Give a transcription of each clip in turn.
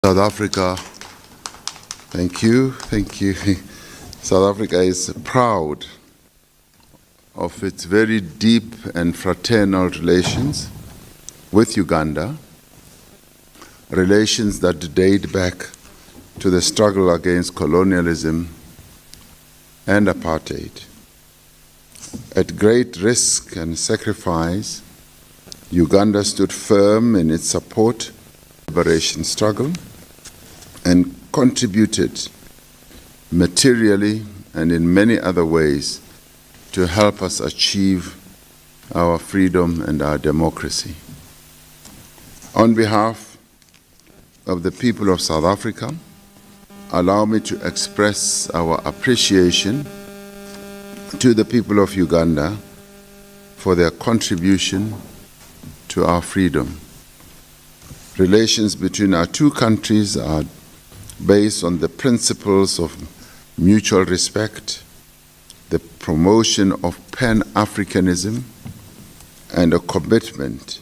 South Africa, thank you. South Africa is proud of its very deep and fraternal relations with Uganda, relations that date back to the struggle against colonialism and apartheid. At great risk and sacrifice, Uganda stood firm in its support of the liberation struggle and contributed materially and in many other ways to help us achieve our freedom and our democracy. On behalf of the people of South Africa, allow me to express our appreciation to the people of Uganda for their contribution to our freedom. Relations between our two countries are based on the principles of mutual respect, the promotion of Pan-Africanism, and a commitment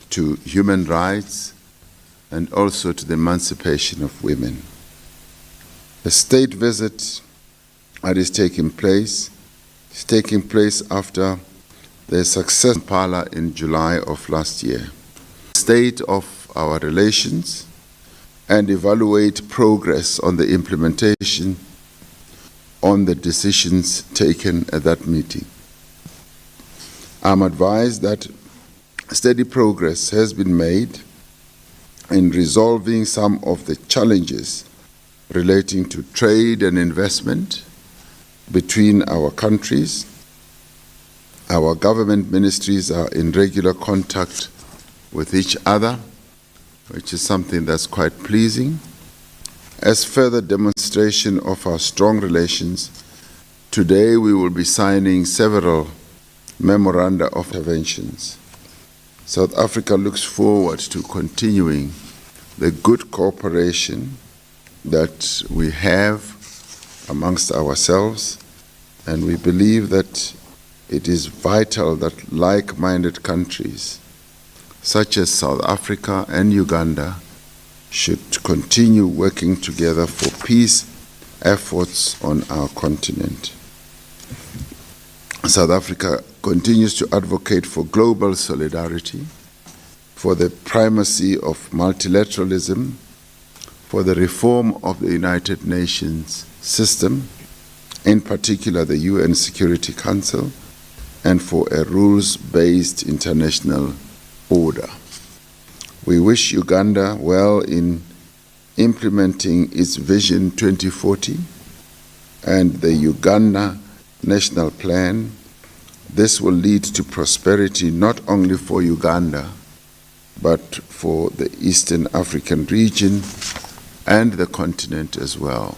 to human rights and also to the emancipation of women. The state visit that is taking place after the success in Kampala in July of last year. State of our relations and evaluate progress on the implementation on the decisions taken at that meeting. I'm advised that steady progress has been made in resolving some of the challenges relating to trade and investment between our countries. Our government ministries are in regular contact with each other, which is something that's quite pleasing. As further demonstration of our strong relations, today we will be signing several memoranda of interventions. South Africa looks forward to continuing the good cooperation that we have amongst ourselves, and we believe that it is vital that like-minded countries such as South Africa and Uganda should continue working together for peace efforts on our continent. South Africa continues to advocate for global solidarity, for the primacy of multilateralism, for the reform of the United Nations system, in particular the UN Security Council, and for a rules-based international order. We wish Uganda well in implementing its Vision 2040 and the Uganda National Plan. This will lead to prosperity not only for Uganda, but for the Eastern African region and the continent as well.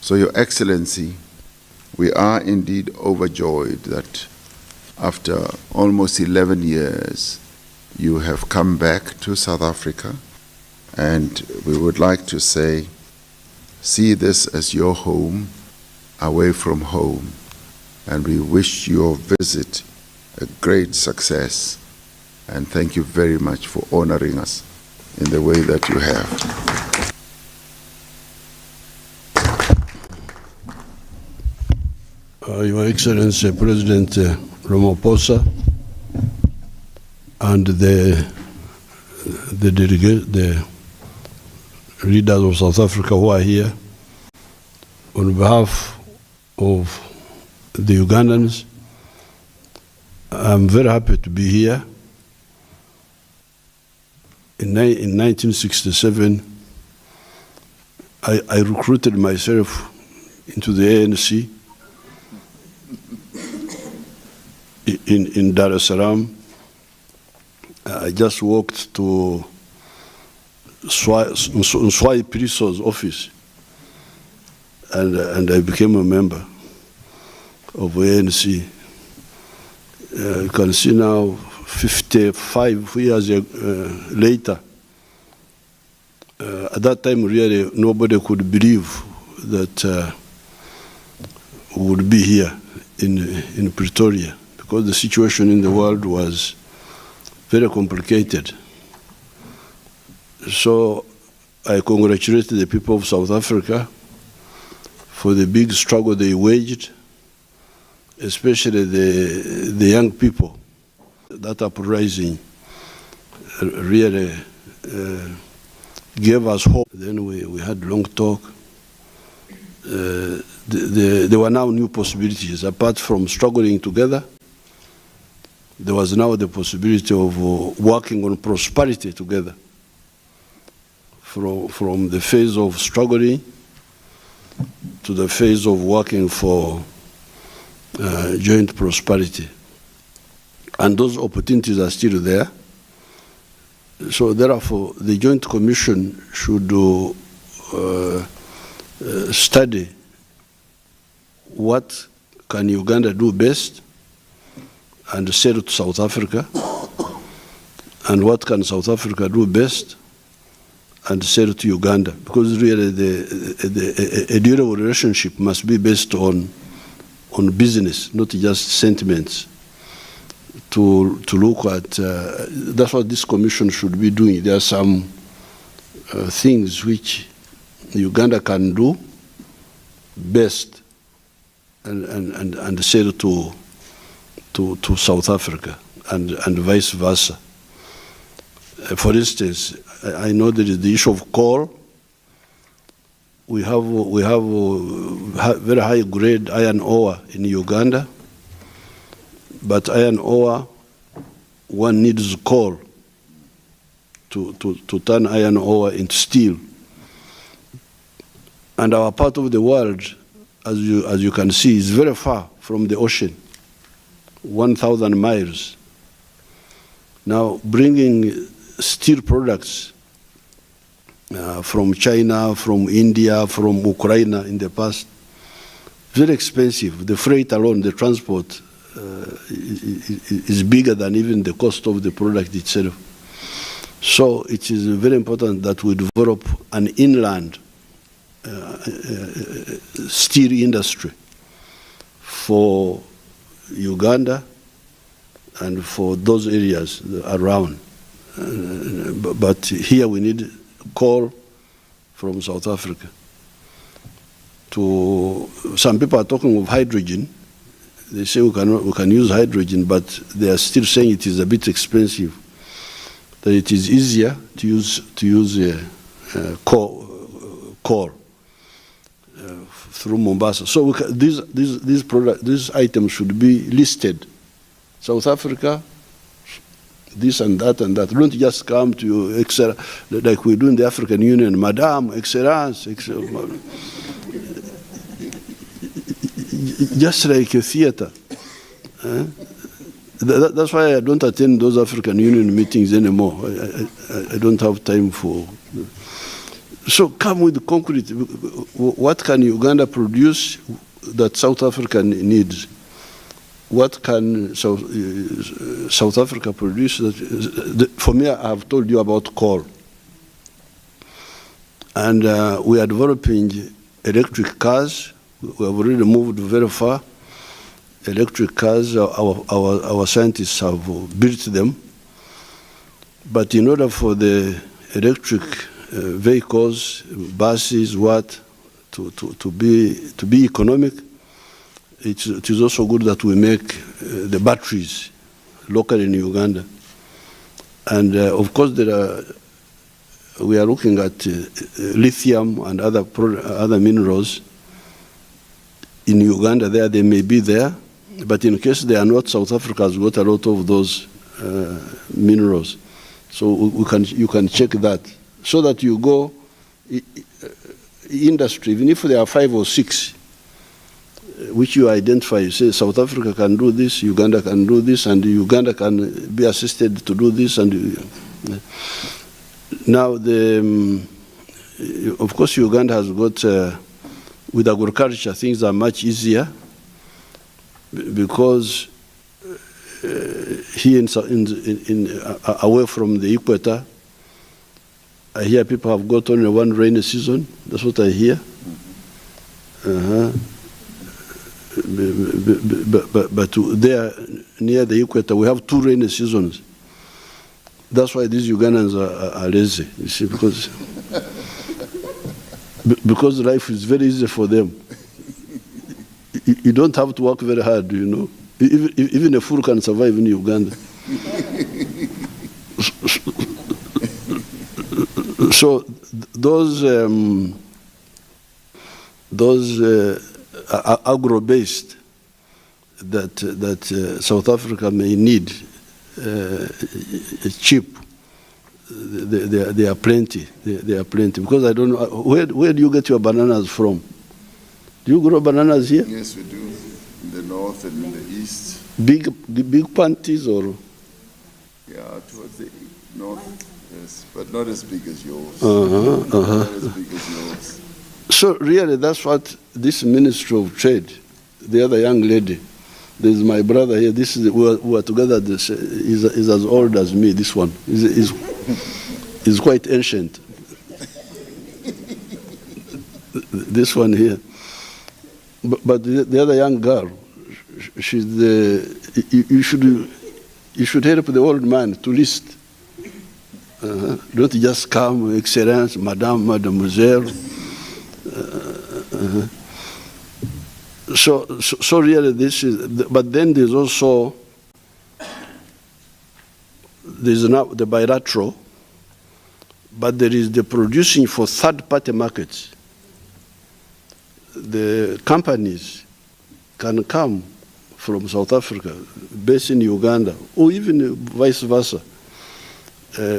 So, Your Excellency, we are indeed overjoyed that after almost 11 years, you have come back to South Africa, and we would like to say, see this as your home, away from home, and we wish your visit a great success, and thank you very much for honoring us in the way that you have. Your Excellency President Ramaphosa and the leaders of South Africa who are here, on behalf of the Ugandans, I'm very happy to be here. In 1967, I recruited myself into the ANC in Dar es Salaam. I just walked to Swai Priso's office, and I became a member of ANC. You can see now, 55 years later, at that time really nobody could believe that we would be here in Pretoria, because the situation in the world was very complicated. So I congratulate the people of South Africa for the big struggle they waged, especially the young people. That uprising really gave us hope. Then we had long talk. There were now new possibilities. Apart from struggling together, there was now the possibility of working on prosperity together. From the phase of struggling to the phase of working for joint prosperity. And those opportunities are still there. So therefore, the Joint Commission should study what can Uganda do best and sell to South Africa, and what can South Africa do best and sell to Uganda. Because really a durable relationship must be based on business, not just sentiments. To look at, that's what this commission should be doing. There are some things which Uganda can do best and sell to South Africa and vice versa. For instance, I know there is the issue of coal. We have very high grade iron ore in Uganda. But iron ore, one needs coal to turn iron ore into steel. And our part of the world, as you can see, is very far from the ocean, 1,000 miles. Now, bringing steel products from China, from India, from Ukraine in the past, very expensive. The freight alone, the transport, is bigger than even the cost of the product itself. So it is very important that we develop an inland steel industry for Uganda and for those areas around. But here we need coal from South Africa. Some people are talking of hydrogen. They say we can use hydrogen, but they are still saying it is a bit expensive. That it is easier to use coal through Mombasa. So these items should be listed. South Africa, this and that and that. Don't just come to like we do in the African Union, Madame, Excellence, just like a theater. That's why I don't attend those African Union meetings anymore. I don't have time for. So come with concrete. What can Uganda produce that South Africa needs? What can South Africa produce? For me, I have told you about coal. And we are developing electric cars. We have already moved very far. Electric cars, our scientists have built them. But in order for the electric vehicles, buses, to be economic, it is also good that we make the batteries locally in Uganda. And of course, we are looking at lithium and other minerals in Uganda. They may be there, but in case they are not, South Africa has got a lot of those minerals. So you can check that, so that you go industry, even if there are 5 or 6, which you identify, you say South Africa can do this, Uganda can do this, and Uganda can be assisted to do this. And now, of course, Uganda has got, with agriculture, things are much easier, because here away from the equator, I hear people have got only one rainy season. That's what I hear. But there, near the equator, we have 2 rainy seasons. That's why these Ugandans are lazy, you see, because Because life is very easy for them. You don't have to work very hard, you know. Even a fool can survive in Uganda. So those agro-based that South Africa may need cheap. They are plenty. They are plenty. Because I don't know where do you get your bananas from? Do you grow bananas here? Yes, we do. In the north and in the east. Big panties or? Yeah, towards the north, yes, but not as big as yours. Not as big as yours. So really, that's what this Ministry of Trade, the other young lady, there's my brother here. This is we are together. This is as old as me. This one is quite ancient. This one here, but the other young girl, she's you should help the old man to list. Don't just come, Excellence, Madame, Mademoiselle. So really this is, but then there's also, there's now the bilateral, but there is the producing for third-party markets. The companies can come from South Africa, based in Uganda, or even vice versa,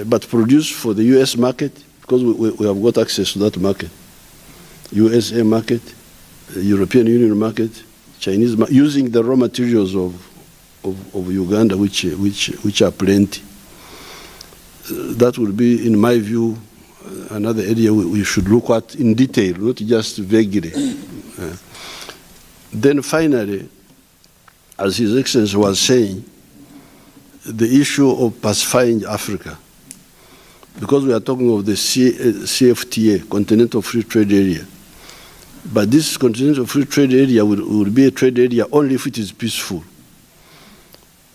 but produce for the US market, because we have got access to that market, USA market, European Union market, Chinese market, using the raw materials of Uganda, which are plenty. That will be, in my view, another area we should look at in detail, not just vaguely. Then finally, as His Excellency was saying, the issue of pacifying Africa, because we are talking of the CFTA, Continental Free Trade Area. But this Continental Free Trade Area will be a trade area only if it is peaceful.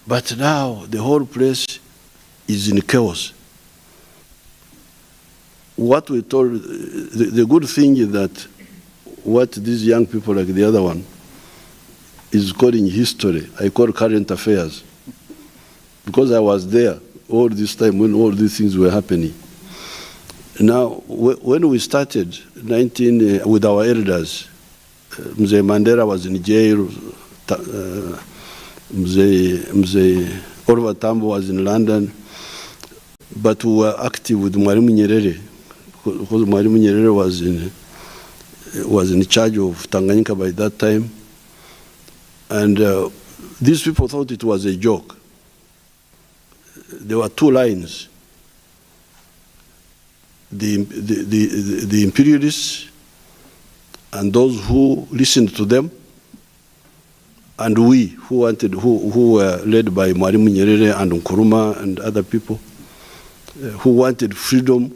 But now the whole place is in chaos. What we told, the good thing is that what these young people like the other one is calling history, I call current affairs. Because I was there all this time when all these things were happening. Now, when we started with our elders, Mzee Mandela was in jail, Mzee Oliver Tambo was in London, but we were active with Mwalimu Nyerere, because Mwalimu Nyerere was in charge of Tanganyika by that time. And these people thought it was a joke. There were two lines. The imperialists and those who listened to them, and we who were led by Mwalimu Nyerere and Nkrumah and other people who wanted freedom,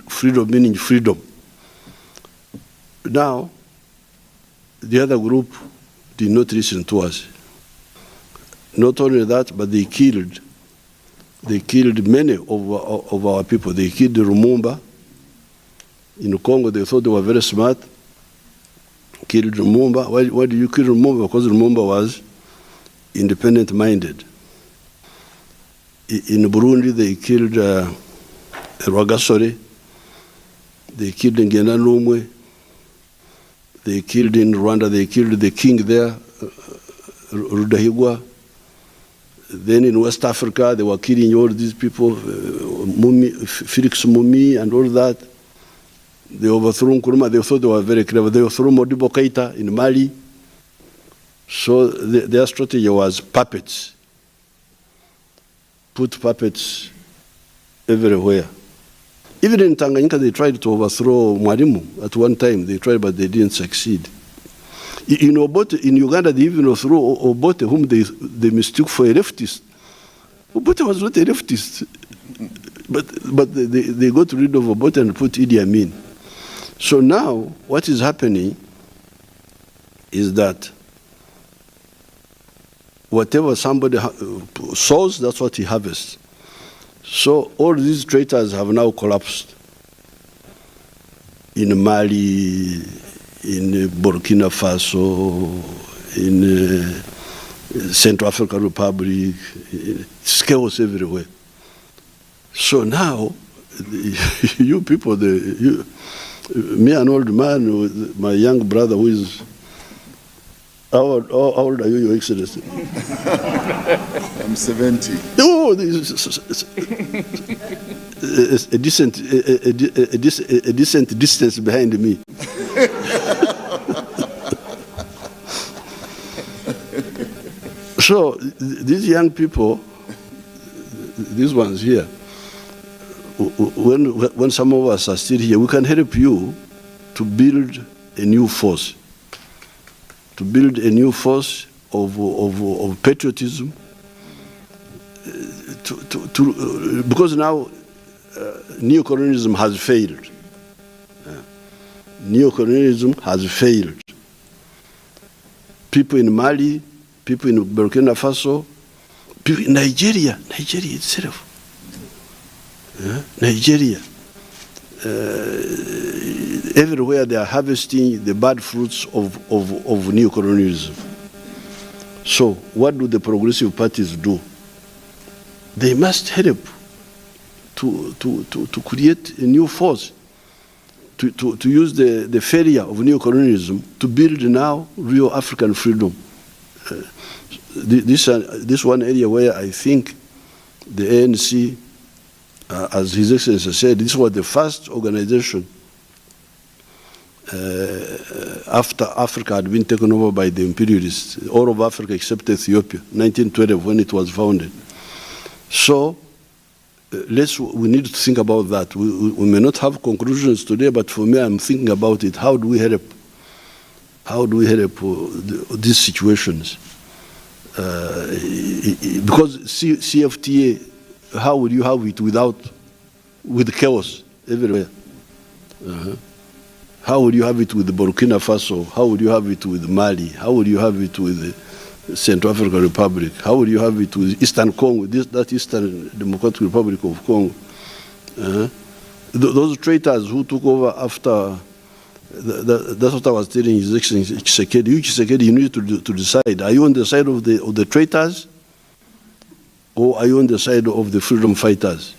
freedom meaning freedom. Now, the other group did not listen to us. Not only that, but they killed many of our people. They killed Lumumba. In Congo, they thought they were very smart. Killed Lumumba. Why did you kill Lumumba? Because Lumumba was independent-minded. In Burundi, they killed Rwagasore. They killed Ngendanumwe. They killed in Rwanda, they killed the king there, Rudahigwa. Then in West Africa, they were killing all these people, Felix Mumi and all that. They overthrew Nkrumah. They thought they were very clever. They overthrew Modibo Keita in Mali. So their strategy was puppets. Put puppets everywhere. Even in Tanganyika, they tried to overthrow Mwalimu at one time. They tried, but they didn't succeed. In Uganda, they even overthrew Obote, whom they mistook for a leftist. Obote was not a leftist. But they got rid of Obote and put Idi Amin. So now, what is happening is that whatever somebody sows, that's what he harvests. So all these traitors have now collapsed. in Mali, in Burkina Faso, in Central African Republic. It's chaos everywhere. So now, you people, me an old man, with my young brother who is, how old are you, Your Excellency? I'm 70. Oh, this is a decent distance behind me. So these young people, these ones here, when some of us are still here, we can help you to build a new force, of patriotism, because now neocolonialism has failed. Neocolonialism has failed. People in Mali, people in Burkina Faso, people in Nigeria itself. Nigeria. Everywhere they are harvesting the bad fruits of neocolonialism. So what do the progressive parties do? They must help to create a new force, to use the failure of neocolonialism to build now real African freedom. This one area where I think the ANC, as His Excellency said, this was the first organization after Africa had been taken over by the imperialists, all of Africa except Ethiopia, 1912 when it was founded. So we need to think about that. We may not have conclusions today, but for me, I'm thinking about it. How do we help? How do we help these situations? Because CFTA, how would you have it with chaos everywhere? How would you have it with Burkina Faso? How would you have it with Mali? How would you have it with the Central African Republic? How would you have it with Eastern Congo, that Eastern Democratic Republic of Congo? Those traitors who took over after, that's what I was telling His Excellency Tshisekedi. You need to decide. Are you on the side of the traitors? Or are you on the side of the freedom fighters?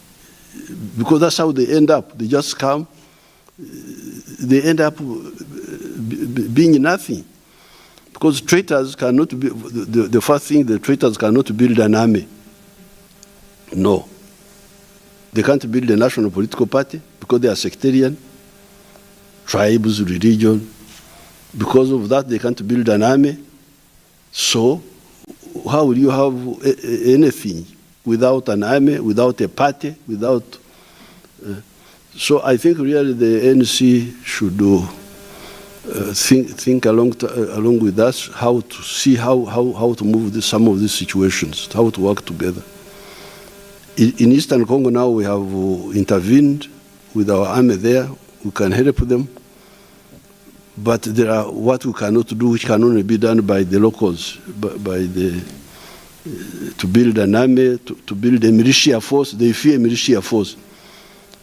Because that's how they end up. They just come, they end up being nothing. Because traitors cannot be, the first thing, the traitors cannot build an army. No. They can't build a national political party because they are sectarian, tribes, religion. Because of that, they can't build an army. So, how will you have anything without an army, without a party, without... so I think really the ANC should think along with us how to see how to move some of these situations, how to work together. In Eastern Congo now we have intervened with our army there. We can help them. But there are what we cannot do, which can only be done by the locals, to build an army, to build a militia force. They fear militia force.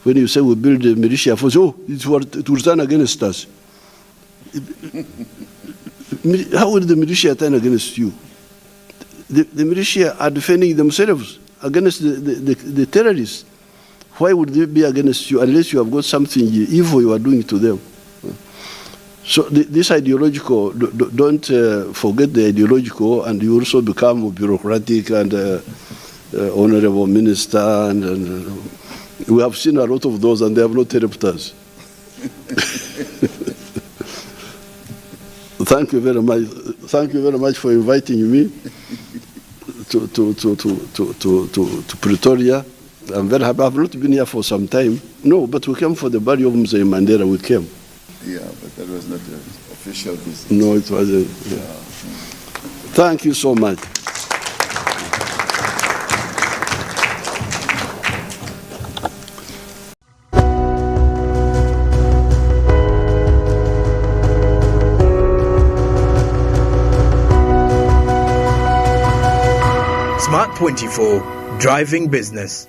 When you say we build a militia force, oh, it will turn against us. How will the militia turn against you? The militia are defending themselves against the terrorists. Why would they be against you unless you have got something evil you are doing to them? So this ideological, don't forget the ideological, and you also become bureaucratic and honorable minister. And we have seen a lot of those, and they have not helped us. Thank you very much. Thank you very much for inviting me to Pretoria. I'm very happy. I've not been here for some time. No, but we came for the burial of Mzee Mandela. We came. Yeah, but that was not an official business. No, it wasn't. Yeah. Thank you so much. Smart 24, driving business.